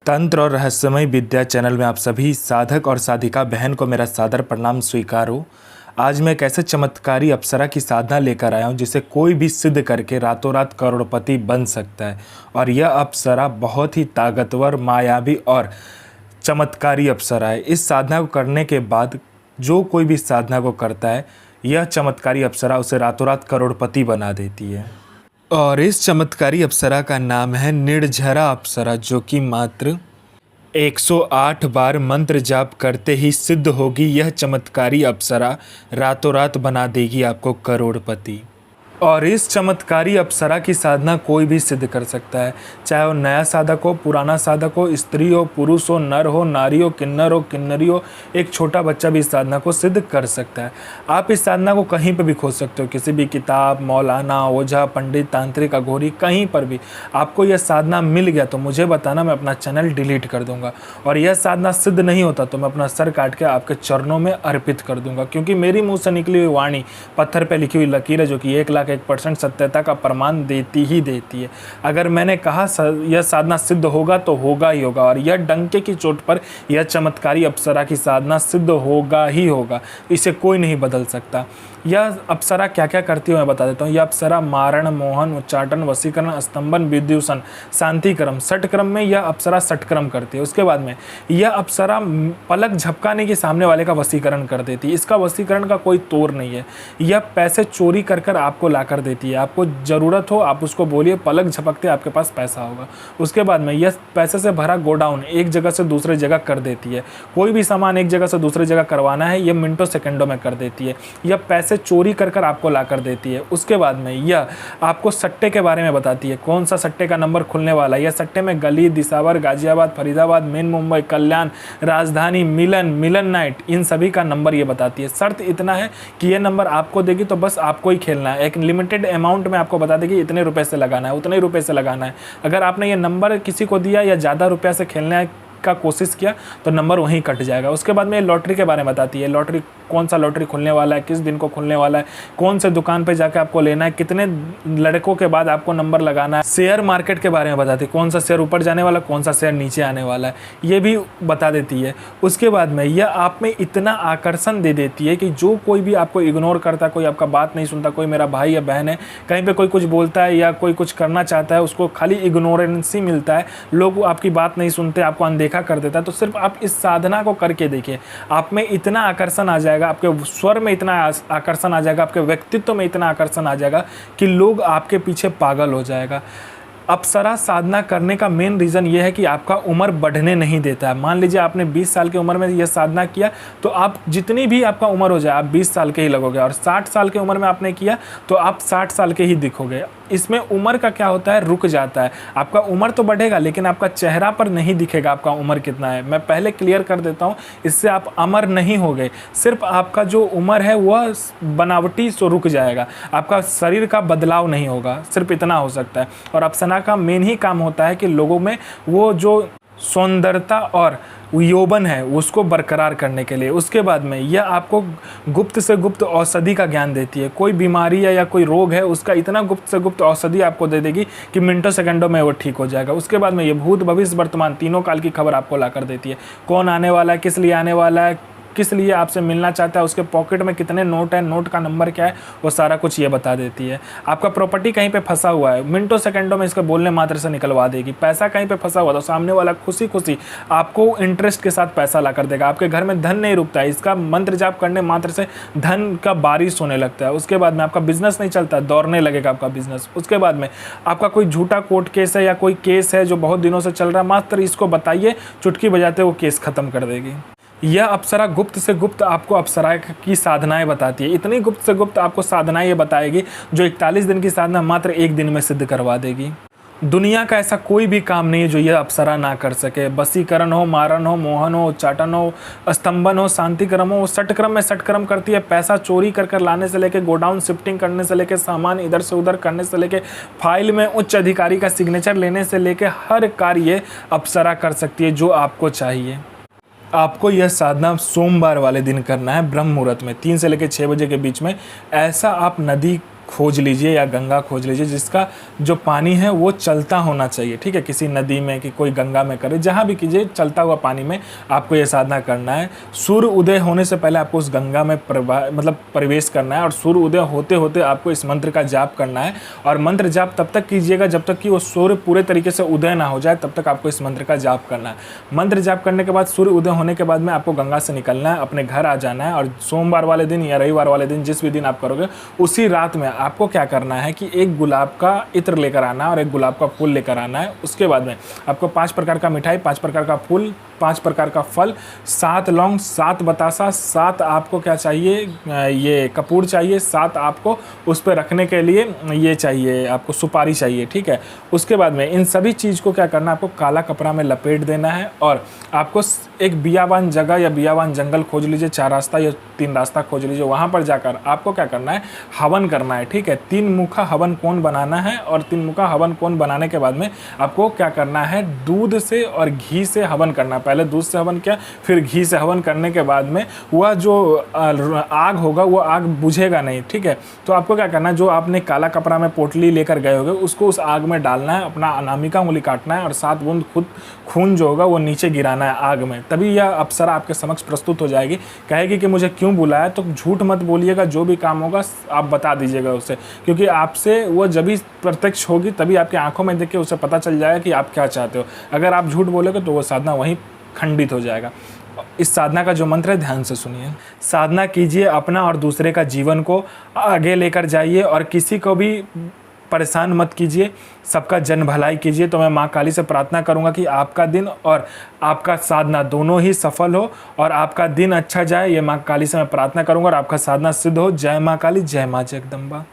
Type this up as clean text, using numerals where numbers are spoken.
तंत्र और रहस्यमय विद्या चैनल में आप सभी साधक और साधिका बहन को मेरा सादर प्रणाम स्वीकार हो। आज मैं एक ऐसे चमत्कारी अप्सरा की साधना लेकर आया हूँ जिसे कोई भी सिद्ध करके रातों रात करोड़पति बन सकता है। और यह अप्सरा बहुत ही ताकतवर, मायावी और चमत्कारी अप्सरा है। इस साधना को करने के बाद जो कोई भी साधना को करता है, यह चमत्कारी अप्सरा उसे रातों रात करोड़पति बना देती है। और इस चमत्कारी अप्सरा का नाम है निर्झरा अप्सरा, जो कि मात्र 108 बार मंत्र जाप करते ही सिद्ध होगी। यह चमत्कारी अप्सरा रातों रात बना देगी आपको करोड़पति। और इस चमत्कारी अप्सरा की साधना कोई भी सिद्ध कर सकता है, चाहे वो नया साधक हो, पुराना साधक हो, स्त्री हो, पुरुष हो, नर हो, नारी हो, किन्नर हो, किन्नरी हो, एक छोटा बच्चा भी इस साधना को सिद्ध कर सकता है। आप इस साधना को कहीं पर भी खोज सकते हो, किसी भी किताब, मौलाना, ओझा, पंडित, तांत्रिक, अघोरी, कहीं पर भी आपको यह साधना मिल गया तो मुझे बताना, मैं अपना चैनल डिलीट कर दूंगा। और यह साधना सिद्ध नहीं होता तो मैं अपना सर काट के आपके चरणों में अर्पित कर दूंगा, क्योंकि मेरी मुँह से निकली हुई वाणी पत्थर पर लिखी हुई लकीर है, जो कि 1,01% सत्यता का प्रमाण देती ही देती है। अगर मैंने कहा यह साधना सिद्ध होगा तो होगा ही होगा, और यह डंके की चोट पर यह चमत्कारी अप्सरा की साधना सिद्ध होगा ही होगा। इसे कोई नहीं बदल सकता। यह अप्सरा क्या क्या करती है मैं बता देता हूँ। यह अप्सरा मारण, मोहन, उच्चाटन, वशीकरण, स्तंभन, विद्युषण, शांतिक्रम, षटक्रम में यह अप्सरा षटक्रम करती है। उसके बाद में यह अप्सरा पलक झपकाने के सामने वाले का वशीकरण कर देती है। इसका वशीकरण का कोई तोड़ नहीं है। यह पैसे चोरी कर कर आपको ला कर देती है। आपको ज़रूरत हो आप उसको बोलिए, पलक झपकते आपके पास पैसा होगा। उसके बाद में यह पैसे से भरा गोडाउन एक जगह से दूसरे जगह कर देती है। कोई भी सामान एक जगह से दूसरी जगह करवाना है, यह मिनटों सेकंडों में कर देती है। यह पैसे चोरी कर कर आपको ला कर देती है। उसके बाद में यह आपको सट्टे के बारे में बताती है, कौन सा सट्टे का नंबर खुलने वाला है। यह सट्टे में गली, दिसावर, गाजियाबाद, फरीदाबाद, मेन मुंबई, कल्याण, राजधानी, मिलन नाइट, इन सभी का नंबर ये बताती है। शर्त इतना है कि ये नंबर आपको देगी तो बस आपको ही खेलना है। एक लिमिटेड अमाउंट में आपको बता देगी इतने रुपए से लगाना है, उतने रुपए से लगाना है। अगर आपने ये नंबर किसी को दिया या ज़्यादा रुपया से खेलने का कोशिश किया तो नंबर वहीं कट जाएगा। उसके बाद में लॉटरी के बारे में बताती है, लॉटरी कौन सा लॉटरी खुलने वाला है, किस दिन को खुलने वाला है, कौन से दुकान पे जाके आपको लेना है, कितने लड़कों के बाद आपको नंबर लगाना है। शेयर मार्केट के बारे में बताती है, कौन सा शेयर ऊपर जाने वाला, कौन सा शेयर नीचे आने वाला है, ये भी बता देती है। उसके बाद में यह आप में इतना आकर्षण दे देती है कि जो कोई भी आपको इग्नोर करता, कोई आपका बात नहीं सुनता, कोई मेरा भाई या बहन है, कहीं पर कोई कुछ बोलता है या कोई कुछ करना चाहता है, उसको खाली इग्नोरेंस ही मिलता है, लोग आपकी बात नहीं सुनते, आपको अनदेखा कर देता है। तो सिर्फ आप इस साधना को करके देखिए, आप में इतना आकर्षण आ जाएगा, आपके स्वर में इतना आकर्षण आ जाएगा, आपके व्यक्तित्व में इतना आकर्षण आ जाएगा कि लोग आपके पीछे पागल हो जाएगा। अप्सरा साधना करने का मेन रीज़न ये है कि आपका उम्र बढ़ने नहीं देता है। मान लीजिए आपने 20 साल की उम्र में यह साधना किया तो आप जितनी भी आपका उम्र हो जाए आप 20 साल के ही लगोगे, और 60 साल की उम्र में आपने किया तो आप 60 साल के ही दिखोगे। इसमें उम्र का क्या होता है, रुक जाता है। आपका उम्र तो बढ़ेगा लेकिन आपका चेहरा पर नहीं दिखेगा आपका उम्र कितना है। मैं पहले क्लियर कर देता हूँ, इससे आप अमर नहीं हो गए, सिर्फ आपका जो उम्र है वह बनावटी सो रुक जाएगा, आपका शरीर का बदलाव नहीं होगा, सिर्फ इतना हो सकता है। और अप्सरा का मेन ही काम होता है कि लोगों में वो जो सौंदर्यता और यौवन है उसको बरकरार करने के लिए। उसके बाद में यह आपको गुप्त से गुप्त औषधि का ज्ञान देती है। कोई बीमारी है या कोई रोग है उसका इतना गुप्त से गुप्त औषधि आपको दे देगी कि मिनटों सेकंडों में वो ठीक हो जाएगा। उसके बाद में ये भूत, भविष्य, वर्तमान तीनों काल की खबर आपको ला कर देती है। कौन आने वाला है, किस लिए आने वाला है, किस लिए आपसे मिलना चाहता है, उसके पॉकेट में कितने नोट है, नोट का नंबर क्या है, वो सारा कुछ ये बता देती है। आपका प्रॉपर्टी कहीं पे फंसा हुआ है, मिनटों सेकंडों में इसके बोलने मात्र से निकलवा देगी। पैसा कहीं पे फंसा हुआ तो सामने वाला खुशी खुशी आपको इंटरेस्ट के साथ पैसा ला कर देगा। आपके घर में धन नहीं रुकता है, इसका मंत्र जाप करने मात्र से धन का बारिश होने लगता है। उसके बाद में आपका बिजनेस नहीं चलता, दौड़ने लगेगा आपका बिजनेस। उसके बाद में आपका कोई झूठा कोर्ट केस है या कोई केस है जो बहुत दिनों से चल रहा है, मात्र इसको बताइए, चुटकी बजाते वो केस खत्म कर देगी। यह अप्सरा गुप्त से गुप्त आपको अप्सरा की साधनाएं बताती है। इतनी गुप्त से गुप्त आपको साधनाएं ये बताएगी जो 41 दिन की साधना मात्र एक दिन में सिद्ध करवा देगी। दुनिया का ऐसा कोई भी काम नहीं है जो यह अप्सरा ना कर सके। वशीकरण हो, मारण हो, मोहन हो, उच्चाटन हो, स्तंभन हो, शांतिक्रम हो, षटक्रम में षटक्रम करती है। पैसा चोरी कर कर लाने से लेके गोडाउन शिफ्टिंग करने से लेके सामान इधर से उधर करने से लेके फाइल में उच्च अधिकारी का सिग्नेचर लेने से लेके हर कार्य अप्सरा कर सकती है जो आपको चाहिए। आपको यह साधना सोमवार वाले दिन करना है, ब्रह्म मुहूर्त में 3 से लेकर 6 बजे के बीच में। ऐसा आप नदी खोज लीजिए या गंगा खोज लीजिए जिसका जो पानी है वो चलता होना चाहिए, ठीक है। किसी नदी में कि कोई गंगा में करे, जहाँ भी कीजिए चलता हुआ पानी में आपको ये साधना करना है। सूर्य उदय होने से पहले आपको उस गंगा में प्रवेश करना है और सूर्य उदय होते होते आपको इस मंत्र का जाप करना है। और मंत्र जाप तब तक कीजिएगा जब तक कि वो सूर्य पूरे तरीके से उदय ना हो जाए, तब तक आपको इस मंत्र का जाप करना है। मंत्र जाप करने के बाद सूर्य उदय होने के बाद में आपको गंगा से निकलना है, अपने घर आ जाना है। और सोमवार वाले दिन या रविवार वाले दिन, जिस भी दिन आप करोगे, उसी रात में आपको क्या करना है कि एक गुलाब का इत्र लेकर आना है और एक गुलाब का फूल लेकर आना है। उसके बाद में आपको 5 प्रकार का मिठाई, 5 प्रकार का फूल, 5 प्रकार का फल, 7 लौंग, 7 बतासा, 7 आपको क्या चाहिए, ये कपूर चाहिए, 7 आपको उस पर रखने के लिए ये चाहिए, आपको सुपारी चाहिए, ठीक है। उसके बाद में इन सभी चीज़ को क्या करना है, आपको काला कपड़ा में लपेट देना है और आपको एक बियाबान जगह या बियाबान जंगल खोज लीजिए, 4 रास्ता या 3 रास्ता खोज लीजिए। वहाँ पर जाकर आपको क्या करना है, हवन करना है, ठीक है। 3 मुखा हवन कौन बनाना है और 3 मुखा हवन कौन बनाने के बाद में आपको क्या करना है, दूध से और घी से हवन करना। पहले दूध से हवन किया, फिर घी से हवन करने के बाद में वह जो आग होगा वो आग बुझेगा नहीं, ठीक है। तो आपको क्या करना है, जो आपने काला कपड़ा में पोटली लेकर गए होगे उसको उस आग में डालना है, अपना अनामिका उंगली काटना है और 7 बूंद खुद खून जो होगा वो नीचे गिराना है आग में। तभी यह अप्सरा आपके समक्ष प्रस्तुत हो जाएगी। कहेगी कि मुझे क्यों बुलाया, तो झूठ मत बोलिएगा, जो भी काम होगा आप बता दीजिएगा उसे, क्योंकि आपसे वो जब भी प्रत्यक्ष होगी तभी आपकी आंखों में देख के उसे पता चल जाएगा कि आप क्या चाहते हो। अगर आप झूठ बोलोगे तो वो साधना वहीं खंडित हो जाएगा। इस साधना का जो मंत्र है ध्यान से सुनिए। साधना कीजिए, अपना और दूसरे का जीवन को आगे लेकर जाइए और किसी को भी परेशान मत कीजिए, सबका जन भलाई कीजिए। तो मैं माँ काली से प्रार्थना करूँगा कि आपका दिन और आपका साधना दोनों ही सफल हो और आपका दिन अच्छा जाए। ये माँ काली से मैं प्रार्थना करूँगा और आपका साधना सिद्ध हो। जय माँ काली, जय माँ जगदम्बा।